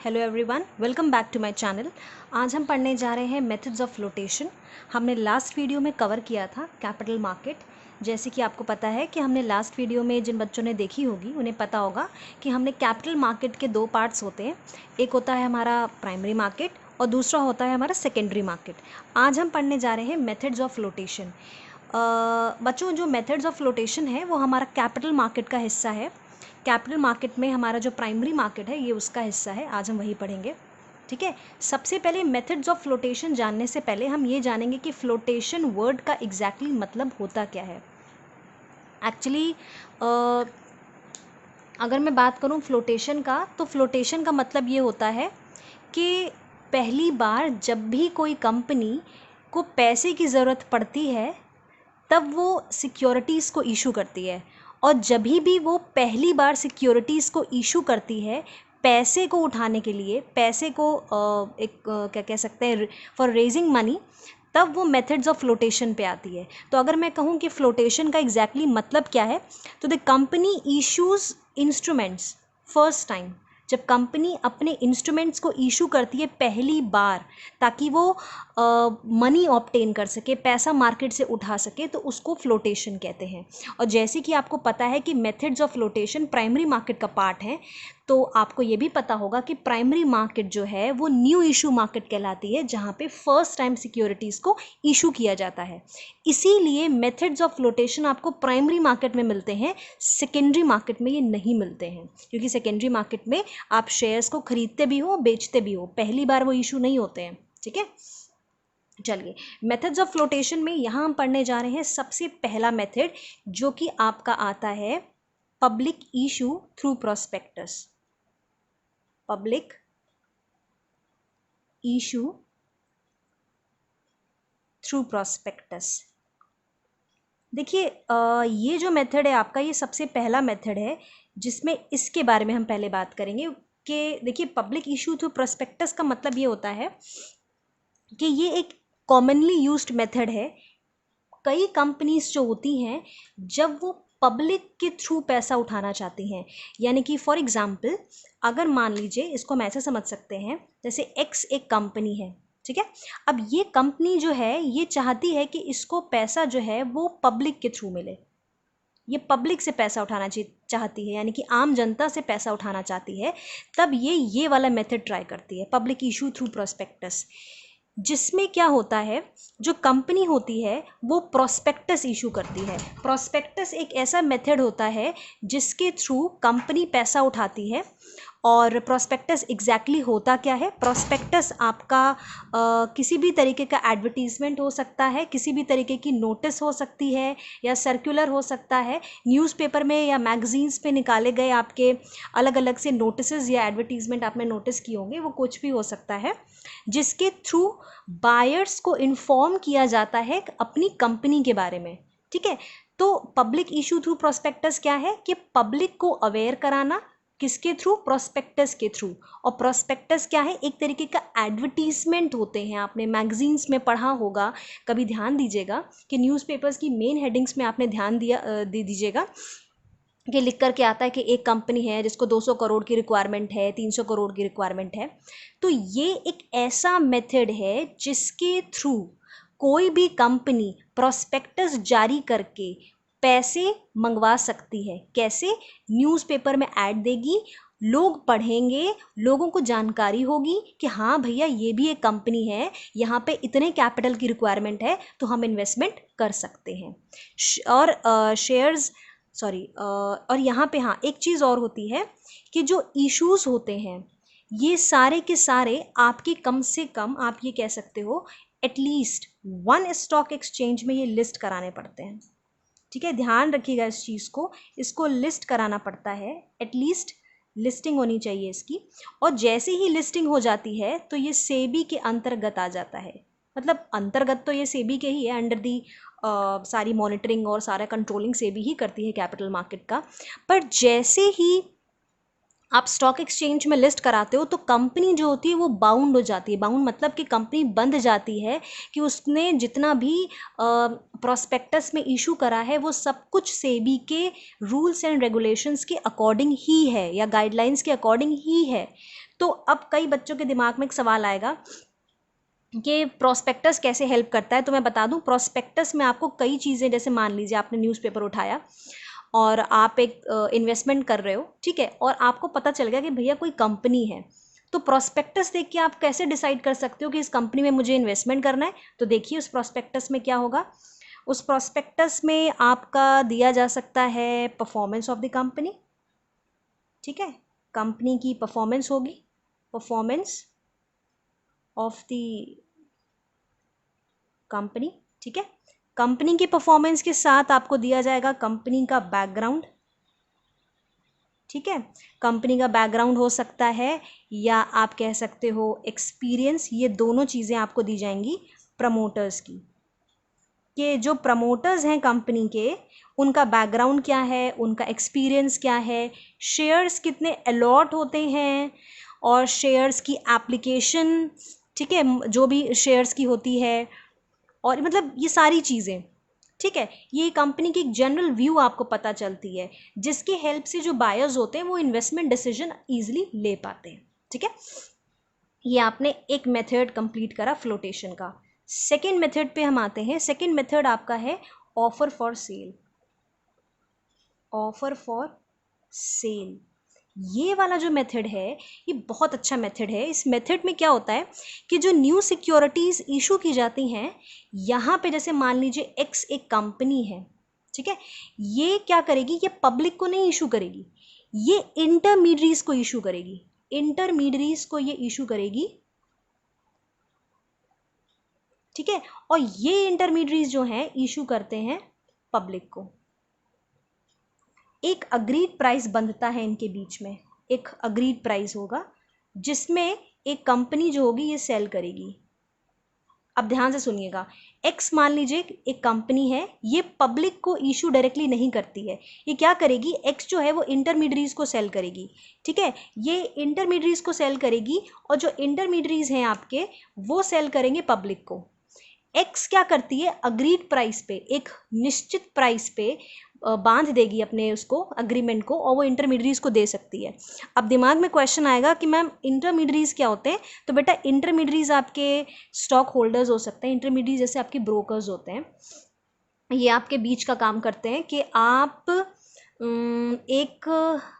Hello everyone, welcome back to my channel. आज हम पढ़ने जा रहे हैं मेथड्स ऑफ फ्लोटेशन। हमने लास्ट वीडियो में कवर किया था कैपिटल मार्केट। जैसे कि आपको पता है कि हमने लास्ट वीडियो में जिन बच्चों ने देखी होगी उन्हें पता होगा कि हमने कैपिटल मार्केट के दो पार्ट्स होते हैं। एक होता है हमारा प्राइमरी मार्केट और दूसरा होता है हमारा सेकेंडरी मार्केट। आज हम पढ़ने जा रहे हैं मेथड्स ऑफ फ्लोटेशन। बच्चों, जो मेथड्स ऑफ फ्लोटेशन है वो हमारा कैपिटल मार्केट का हिस्सा है। कैपिटल मार्केट में हमारा जो प्राइमरी मार्केट है ये उसका हिस्सा है। आज हम वही पढ़ेंगे, ठीक है। सबसे पहले मेथड्स ऑफ फ्लोटेशन जानने से पहले हम ये जानेंगे कि फ्लोटेशन वर्ड का एग्जैक्टली मतलब होता क्या है। एक्चुअली अगर मैं बात करूँ फ्लोटेशन का, तो फ्लोटेशन का मतलब ये होता है कि पहली बार जब भी कोई कंपनी को पैसे की ज़रूरत पड़ती है तब वो सिक्योरिटीज़ को इशू करती है, और जब भी वो पहली बार सिक्योरिटीज़ को इशू करती है पैसे को उठाने के लिए, पैसे को क्या कह सकते हैं, फॉर रेजिंग मनी, तब वो मेथड्स ऑफ फ्लोटेशन पे आती है। तो अगर मैं कहूँ कि फ्लोटेशन का एग्जैक्टली मतलब क्या है, तो the company issues instruments first time. जब कंपनी अपने इंस्ट्रूमेंट्स को इशू करती है पहली बार ताकि वो मनी ऑब्टेन कर सके, पैसा मार्केट से उठा सके, तो उसको फ्लोटेशन कहते हैं। और जैसे कि आपको पता है कि methods of flotation primary market का पार्ट है, तो आपको ये भी पता होगा कि प्राइमरी मार्केट जो है वो न्यू इशू मार्केट कहलाती है, जहाँ पे फर्स्ट टाइम सिक्योरिटीज़ को इशू किया जाता है। इसीलिए मेथड्स ऑफ फ्लोटेशन आपको प्राइमरी मार्केट में मिलते हैं, सेकेंडरी मार्केट में ये नहीं मिलते हैं, क्योंकि सेकेंडरी मार्केट में आप शेयर्स को खरीदते भी हो बेचते भी हो, पहली बार वो इशू नहीं होते हैं, ठीक है। चलिए, मेथड्स ऑफ फ्लोटेशन में यहाँ हम पढ़ने जा रहे हैं सबसे पहला मेथड, जो कि आपका आता है public issue through prospectus. Public issue through prospectus. देखिए, ये जो मेथड है आपका, ये सबसे पहला मेथड है जिसमें इसके बारे में हम पहले बात करेंगे कि देखिए, पब्लिक इशू थ्रू प्रोस्पेक्टस का मतलब ये होता है कि ये एक कॉमनली यूज्ड मेथड है। कई कंपनीज जो होती हैं, जब वो पब्लिक के थ्रू पैसा उठाना चाहती हैं, यानी कि फॉर एग्जांपल अगर मान लीजिए, इसको हम ऐसे समझ सकते हैं, जैसे एक्स एक कंपनी है, ठीक है। अब ये कंपनी जो है ये चाहती है कि इसको पैसा जो है वो पब्लिक के थ्रू मिले। ये पब्लिक से पैसा उठाना चाहती है, यानी कि आम जनता से पैसा उठाना चाहती है, तब ये वाला मेथड ट्राई करती है, पब्लिक इशू थ्रू प्रोस्पेक्टस। जिसमें क्या होता है, जो कंपनी होती है वो प्रोस्पेक्टस इशू करती है। प्रोस्पेक्टस एक ऐसा मेथड होता है जिसके थ्रू कंपनी पैसा उठाती है। और प्रोस्पेक्टस एग्जैक्टली होता क्या है? प्रोस्पेक्टस आपका किसी भी तरीके का एडवर्टीजमेंट हो सकता है, किसी भी तरीके की नोटिस हो सकती है, या सर्कुलर हो सकता है, न्यूज़पेपर में या मैगजीन्स पे निकाले गए आपके अलग अलग से नोटिसेस या एडवर्टीजमेंट आपने नोटिस किए होंगे, वो कुछ भी हो सकता है, जिसके थ्रू बायर्स को इन्फॉर्म किया जाता है अपनी कंपनी के बारे में, ठीक है। तो पब्लिक इशू थ्रू प्रोस्पेक्टस क्या है कि पब्लिक को अवेयर कराना, किसके थ्रू? प्रोस्पेक्टस के थ्रू। और प्रोस्पेक्टस क्या है? एक तरीके का एडवर्टीजमेंट होते हैं, आपने मैगजीन्स में पढ़ा होगा, कभी ध्यान दीजिएगा कि न्यूज़पेपर्स की मेन हेडिंग्स में आपने ध्यान दे दीजिएगा कि लिख कर के आता है कि एक कंपनी है जिसको 200 करोड़ की रिक्वायरमेंट है, 300 करोड़ की रिक्वायरमेंट है। तो ये एक ऐसा मेथड है जिसके थ्रू कोई भी कंपनी प्रोस्पेक्टस जारी करके पैसे मंगवा सकती है। कैसे? न्यूज़पेपर में ऐड देगी, लोग पढ़ेंगे, लोगों को जानकारी होगी कि हाँ भैया ये भी एक कंपनी है, यहाँ पे इतने कैपिटल की रिक्वायरमेंट है, तो हम इन्वेस्टमेंट कर सकते हैं। और शेयर्स और यहाँ पे हाँ एक चीज़ और होती है कि जो इश्यूज़ होते हैं ये सारे के सारे आपके कम से कम, आप ये कह सकते हो, एटलीस्ट वन स्टॉक एक्सचेंज में ये लिस्ट कराने पड़ते हैं, ठीक है। ध्यान रखिएगा इस चीज़ को, इसको लिस्ट कराना पड़ता है, एटलीस्ट लिस्टिंग होनी चाहिए इसकी। और जैसे ही लिस्टिंग हो जाती है तो ये सेबी के अंतर्गत आ जाता है। मतलब अंतर्गत तो ये सेबी के ही है, अंडर दी सारी मॉनिटरिंग और सारा कंट्रोलिंग सेबी ही करती है कैपिटल मार्केट का। पर जैसे ही आप स्टॉक एक्सचेंज में लिस्ट कराते हो तो कंपनी जो होती है वो बाउंड हो जाती है। बाउंड मतलब कि कंपनी बंध जाती है कि उसने जितना भी प्रोस्पेक्टस में इशू करा है वो सब कुछ सेबी के रूल्स एंड रेगुलेशंस के अकॉर्डिंग ही है, या गाइडलाइंस के अकॉर्डिंग ही है। तो अब कई बच्चों के दिमाग में एक सवाल आएगा कि प्रोस्पेक्टस कैसे हेल्प करता है। तो मैं बता दूं, प्रोस्पेक्टस में आपको कई चीज़ें, जैसे मान लीजिए आपने न्यूज़पेपर उठाया और आप एक इन्वेस्टमेंट कर रहे हो, ठीक है, और आपको पता चल गया कि भैया कोई कंपनी है, तो प्रोस्पेक्टस देख के आप कैसे डिसाइड कर सकते हो कि इस कंपनी में मुझे इन्वेस्टमेंट करना है। तो देखिए उस प्रोस्पेक्टस में क्या होगा। उस प्रोस्पेक्टस में आपका दिया जा सकता है परफॉर्मेंस ऑफ द कंपनी, ठीक है, कंपनी की परफॉर्मेंस होगी, परफॉर्मेंस ऑफ द कंपनी, ठीक है। कंपनी की परफॉर्मेंस के साथ आपको दिया जाएगा कंपनी का बैकग्राउंड, ठीक है। कंपनी का बैकग्राउंड हो सकता है या आप कह सकते हो एक्सपीरियंस। ये दोनों चीज़ें आपको दी जाएंगी प्रमोटर्स की, कि जो प्रमोटर्स हैं कंपनी के, उनका बैकग्राउंड क्या है, उनका एक्सपीरियंस क्या है, शेयर्स कितने अलॉट होते हैं, और शेयर्स की एप्लीकेशन, ठीक है, जो भी शेयर्स की होती है, और मतलब ये सारी चीज़ें, ठीक है। ये कंपनी की एक जनरल व्यू आपको पता चलती है, जिसके हेल्प से जो बायर्स होते हैं वो इन्वेस्टमेंट डिसीजन ईजिली ले पाते हैं, ठीक है। ये आपने एक मेथड कंप्लीट करा फ्लोटेशन का। सेकेंड मेथड पे हम आते हैं। सेकेंड मेथड आपका है offer for cell. Offer for cell, ये वाला जो मेथड है ये बहुत अच्छा मेथड है। इस मेथड में क्या होता है कि जो न्यू सिक्योरिटीज़ इशू की जाती हैं, यहाँ पे जैसे मान लीजिए एक्स एक कंपनी है, ठीक है, ये क्या करेगी, ये पब्लिक को नहीं इशू करेगी, ये इंटरमीडियरीज को इशू करेगी। इंटरमीडियरीज को ये इशू करेगी, ठीक है, और ये इंटरमीडियरीज जो हैं इशू करते हैं पब्लिक को। एक अग्रीड प्राइस बंधता है इनके बीच में, एक अग्रीड प्राइस होगा जिसमें एक कंपनी जो होगी ये सेल करेगी। अब ध्यान से सुनिएगा, एक्स मान लीजिए एक कंपनी है, ये पब्लिक को इशू डायरेक्टली नहीं करती है। ये क्या करेगी, एक्स जो है वो इंटरमीडियरीज को सेल करेगी, ठीक है, ये इंटरमीडियरीज को सेल करेगी, और जो इंटरमीडियरीज हैं आपके वो सेल करेंगे पब्लिक को। एक्स क्या करती है, अग्रीड प्राइस पे, एक निश्चित प्राइस पे बांध देगी अपने उसको अग्रीमेंट को, और वो इंटरमीडियरीज को दे सकती है। अब दिमाग में क्वेश्चन आएगा कि मैम इंटरमीडियरीज क्या होते हैं। तो बेटा इंटरमीडियरीज आपके स्टॉक होल्डर्स हो सकते हैं, इंटरमीडियरीज जैसे आपके ब्रोकर्स होते हैं, ये आपके बीच का काम करते हैं कि आप एक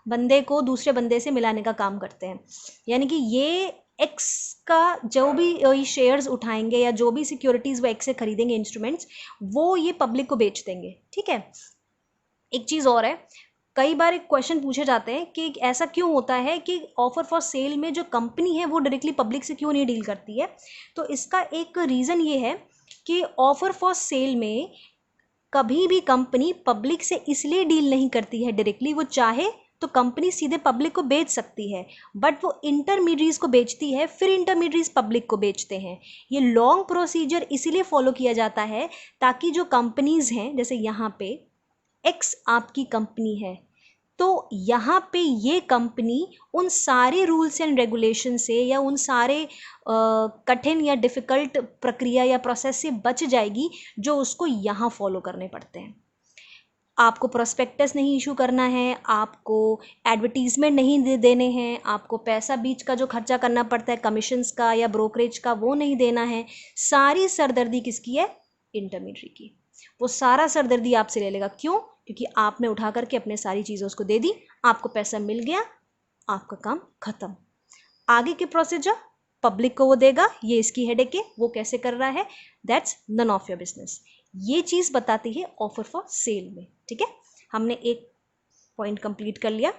बंदे को दूसरे बंदे से मिलाने का काम करते हैं। यानी कि ये एक्स का जो भी शेयर्स उठाएंगे या जो भी सिक्योरिटीज़ वो एक्स से खरीदेंगे इंस्ट्रूमेंट्स, वो ये पब्लिक को बेच देंगे, ठीक है। एक चीज़ और है, कई बार एक क्वेश्चन पूछे जाते हैं कि ऐसा क्यों होता है कि ऑफर फॉर सेल में जो कंपनी है वो डायरेक्टली पब्लिक से क्यों नहीं डील करती है। तो इसका एक रीज़न ये है कि ऑफर फॉर सेल में कभी भी कंपनी पब्लिक से इसलिए डील नहीं करती है डायरेक्टली, वो चाहे तो कंपनी सीधे पब्लिक को बेच सकती है, बट वो इंटरमीडियरीज को बेचती है, फिर इंटरमीडियरीज पब्लिक को बेचते हैं। ये लॉन्ग प्रोसीजर इसीलिए फॉलो किया जाता है ताकि जो कंपनीज हैं, जैसे यहाँ पे एक्स आपकी कंपनी है, तो यहाँ पे ये कंपनी उन सारे रूल्स एंड रेगुलेशन से या उन सारे कठिन या डिफ़िकल्ट प्रक्रिया या प्रोसेस से बच जाएगी जो उसको यहाँ फॉलो करने पड़ते हैं। आपको प्रोस्पेक्टस नहीं इशू करना है, आपको एडवर्टीजमेंट नहीं देने हैं, आपको पैसा बीच का जो खर्चा करना पड़ता है कमीशंस का या ब्रोकरेज का वो नहीं देना है। सारी सरदर्दी किसकी है, इंटरमीडियरी की। वो सारा सरदर्दी आपसे ले लेगा, क्यों, क्योंकि आपने उठा करके अपने सारी चीज़ें उसको दे दी, आपको पैसा मिल गया, आपका काम खत्म। आगे के प्रोसीजर पब्लिक को वो देगा, ये इसकी हेडेक है, वो कैसे कर रहा है, that's none of your business. ये चीज़ बताती है ऑफर फॉर सेल में, ठीक है। हमने एक पॉइंट कंप्लीट कर लिया।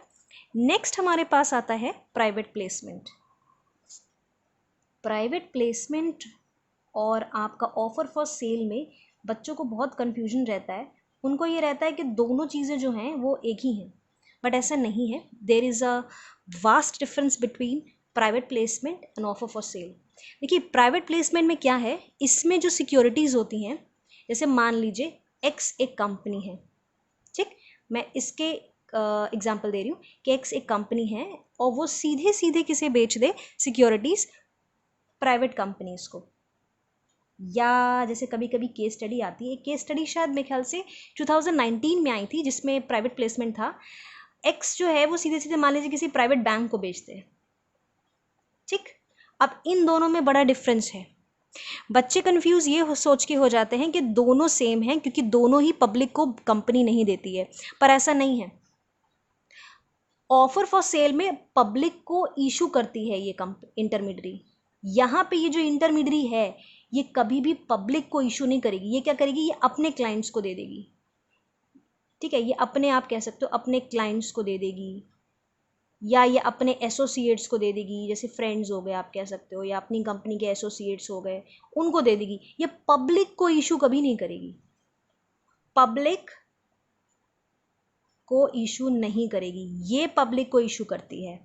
नेक्स्ट हमारे पास आता है प्राइवेट प्लेसमेंट। प्राइवेट प्लेसमेंट और आपका ऑफर फॉर सेल में बच्चों को बहुत कन्फ्यूजन रहता है। उनको ये रहता है कि दोनों चीज़ें जो हैं वो एक ही हैं, बट ऐसा नहीं है। There is a vast difference between private placement and offer for sale. देखिए प्राइवेट प्लेसमेंट में क्या है, इसमें जो सिक्योरिटीज़ होती हैं, जैसे मान लीजिए एक्स एक कंपनी है, ठीक, मैं इसके एग्जांपल दे रही हूँ कि एक्स एक कंपनी है और वो सीधे सीधे किसे बेच दे सिक्योरिटीज़, प्राइवेट कंपनीज़ को। या जैसे कभी कभी केस स्टडी आती है, एक केस स्टडी शायद मेरे ख्याल से 2019 में आई थी जिसमें प्राइवेट प्लेसमेंट था। एक्स जो है वो सीधे सीधे मान लीजिए किसी प्राइवेट बैंक को बेचते हैं, ठीक, अब इन दोनों में बड़ा डिफरेंस है। बच्चे कंफ्यूज ये सोच के हो जाते हैं कि दोनों सेम हैं क्योंकि दोनों ही पब्लिक को कंपनी नहीं देती है, पर ऐसा नहीं है। ऑफर फॉर सेल में पब्लिक को इशू करती है ये इंटरमीडियरी। यहाँ पे ये जो इंटरमीडियरी है ये कभी भी पब्लिक को इशू नहीं करेगी। ये क्या करेगी, ये अपने क्लाइंट्स को दे देगी। ठीक है, ये अपने, आप कह सकते हो अपने क्लाइंट्स को दे देगी, या ये अपने एसोसिएट्स को दे देगी, जैसे फ्रेंड्स हो गए आप कह सकते हो, या अपनी कंपनी के एसोसिएट्स हो गए, उनको दे देगी। ये पब्लिक को इशू कभी नहीं करेगी, पब्लिक को इशू नहीं करेगी, ये पब्लिक को इशू करती है।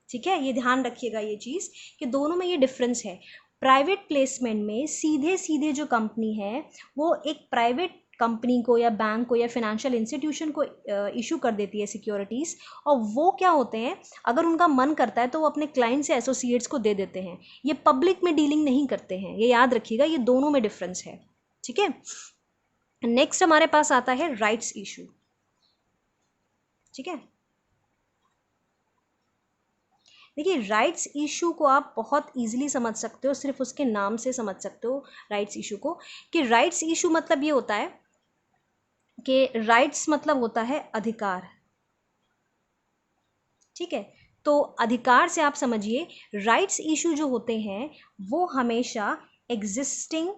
ठीक है, ये ध्यान रखिएगा ये चीज़ कि दोनों में ये डिफरेंस है। प्राइवेट प्लेसमेंट में सीधे सीधे जो कंपनी है वो एक प्राइवेट कंपनी को या बैंक को या फिनेंशियल इंस्टीट्यूशन को इशू कर देती है सिक्योरिटीज़, और वो क्या होते हैं, अगर उनका मन करता है तो वो अपने क्लाइंट्स या एसोसिएट्स को दे देते हैं। ये पब्लिक में डीलिंग नहीं करते हैं, ये याद रखिएगा, ये दोनों में डिफरेंस है। ठीक है, नेक्स्ट हमारे पास आता है राइट्स इशू। ठीक है, देखिए राइट्स इशू को आप बहुत इजीली समझ सकते हो, सिर्फ उसके नाम से समझ सकते हो राइट्स इशू को, कि राइट्स इशू मतलब ये होता है कि राइट्स मतलब होता है अधिकार। ठीक है, तो अधिकार से आप समझिए राइट्स इशू जो होते हैं वो हमेशा एग्जिस्टिंग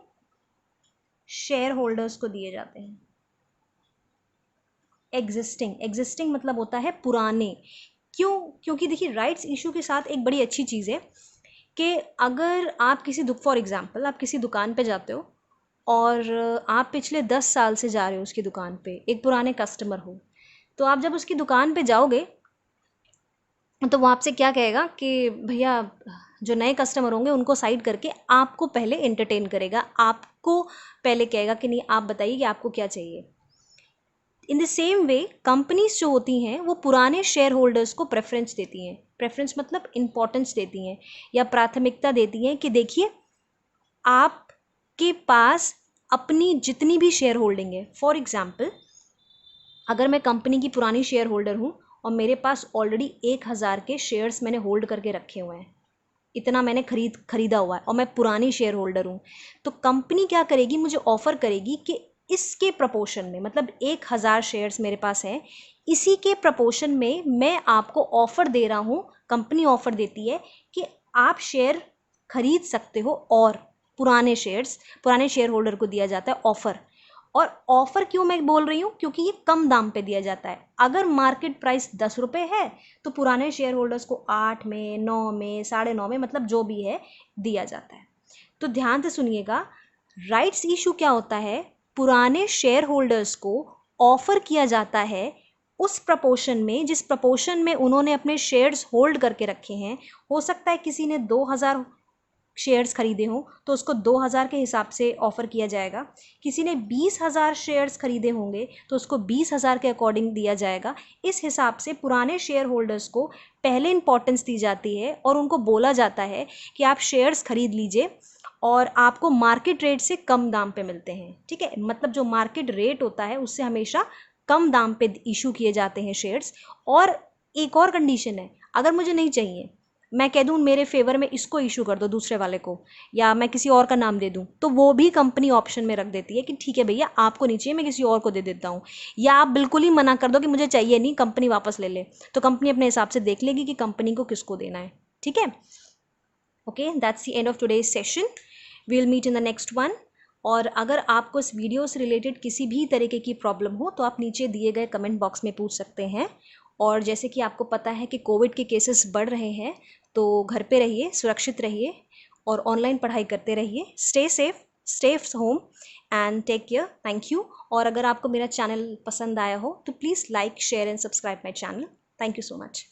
शेयर होल्डर्स को दिए जाते हैं। एग्जिस्टिंग मतलब होता है पुराने। क्यों? क्योंकि देखिए राइट्स इशू के साथ एक बड़ी अच्छी चीज़ है कि अगर आप किसी फॉर एग्जांपल आप किसी दुकान पे जाते हो और आप पिछले 10 साल से जा रहे हो उसकी दुकान पे, एक पुराने कस्टमर हो, तो आप जब उसकी दुकान पे जाओगे तो वो आपसे क्या कहेगा कि भैया जो नए कस्टमर होंगे उनको साइड करके आपको पहले एंटरटेन करेगा, आपको पहले कहेगा कि नहीं आप बताइए कि आपको क्या चाहिए। In the same way companies जो होती हैं वो पुराने शेयर होल्डर्स को प्रेफरेंस देती हैं। प्रेफरेंस मतलब इंपॉर्टेंस देती हैं या प्राथमिकता देती हैं कि देखिए आपके पास अपनी जितनी भी शेयर होल्डिंग है, फॉर एग्जाम्पल अगर मैं कंपनी की पुरानी शेयर होल्डर हूँ और मेरे पास ऑलरेडी 1000 के शेयर्स मैंने होल्ड करके रखे हुए हैं, इतना मैंने खरीदा हुआ है और मैं पुरानी शेयर होल्डर हूँ, तो कंपनी क्या करेगी, मुझे ऑफ़र करेगी कि इसके प्रपोर्शन में, मतलब 1000 शेयर्स मेरे पास हैं, इसी के प्रपोर्शन में मैं आपको ऑफ़र दे रहा हूँ। कंपनी ऑफ़र देती है कि आप शेयर खरीद सकते हो, और पुराने शेयर होल्डर को दिया जाता है ऑफ़र। और ऑफ़र क्यों मैं बोल रही हूँ, क्योंकि ये कम दाम पे दिया जाता है। अगर मार्केट प्राइस 10 रुपये है तो पुराने शेयर होल्डर्स को 8 में, 9 में, 9.5 में, मतलब जो भी है दिया जाता है। तो ध्यान से सुनिएगा, राइट्स इशू क्या होता है, पुराने शेयर होल्डर्स को ऑफ़र किया जाता है उस प्रपोर्शन में जिस प्रपोर्शन में उन्होंने अपने शेयर्स होल्ड करके रखे हैं। हो सकता है किसी ने 2000 शेयर्स खरीदे हों तो उसको 2000 के हिसाब से ऑफ़र किया जाएगा, किसी ने 20,000 शेयर्स खरीदे होंगे तो उसको 20,000 के अकॉर्डिंग दिया जाएगा। इस हिसाब से पुराने शेयर होल्डर्स को पहले इंपॉर्टेंस दी जाती है और उनको बोला जाता है कि आप शेयर्स खरीद लीजिए और आपको मार्केट रेट से कम दाम पे मिलते हैं। ठीक है, मतलब जो मार्केट रेट होता है उससे हमेशा कम दाम पे इशू किए जाते हैं शेयर्स। और एक और कंडीशन है, अगर मुझे नहीं चाहिए, मैं कह दूँ मेरे फेवर में इसको इशू कर दो दूसरे वाले को, या मैं किसी और का नाम दे दूँ, तो वो भी कंपनी ऑप्शन में रख देती है कि ठीक है भैया आपको नहीं चाहिए, मैं किसी और को दे देता हूँ। या आप बिल्कुल ही मना कर दो कि मुझे चाहिए नहीं, कंपनी वापस ले ले, तो कंपनी अपने हिसाब से देख लेगी कि कंपनी को किसको देना है। ठीक है, okay, that's the end of today's session, we will meet in the next one. और अगर आपको इस वीडियो से रिलेटेड किसी भी तरीके की प्रॉब्लम हो तो आप नीचे दिए गए कमेंट बॉक्स में पूछ सकते हैं। और जैसे कि आपको पता है कि कोविड के केसेस बढ़ रहे हैं, तो घर पे रहिए, सुरक्षित रहिए और ऑनलाइन पढ़ाई करते रहिए। Stay safe, stay home and take care. Thank you. और अगर आपको मेरा चैनल पसंद आया हो तो please like, share and subscribe my channel. Thank you so much.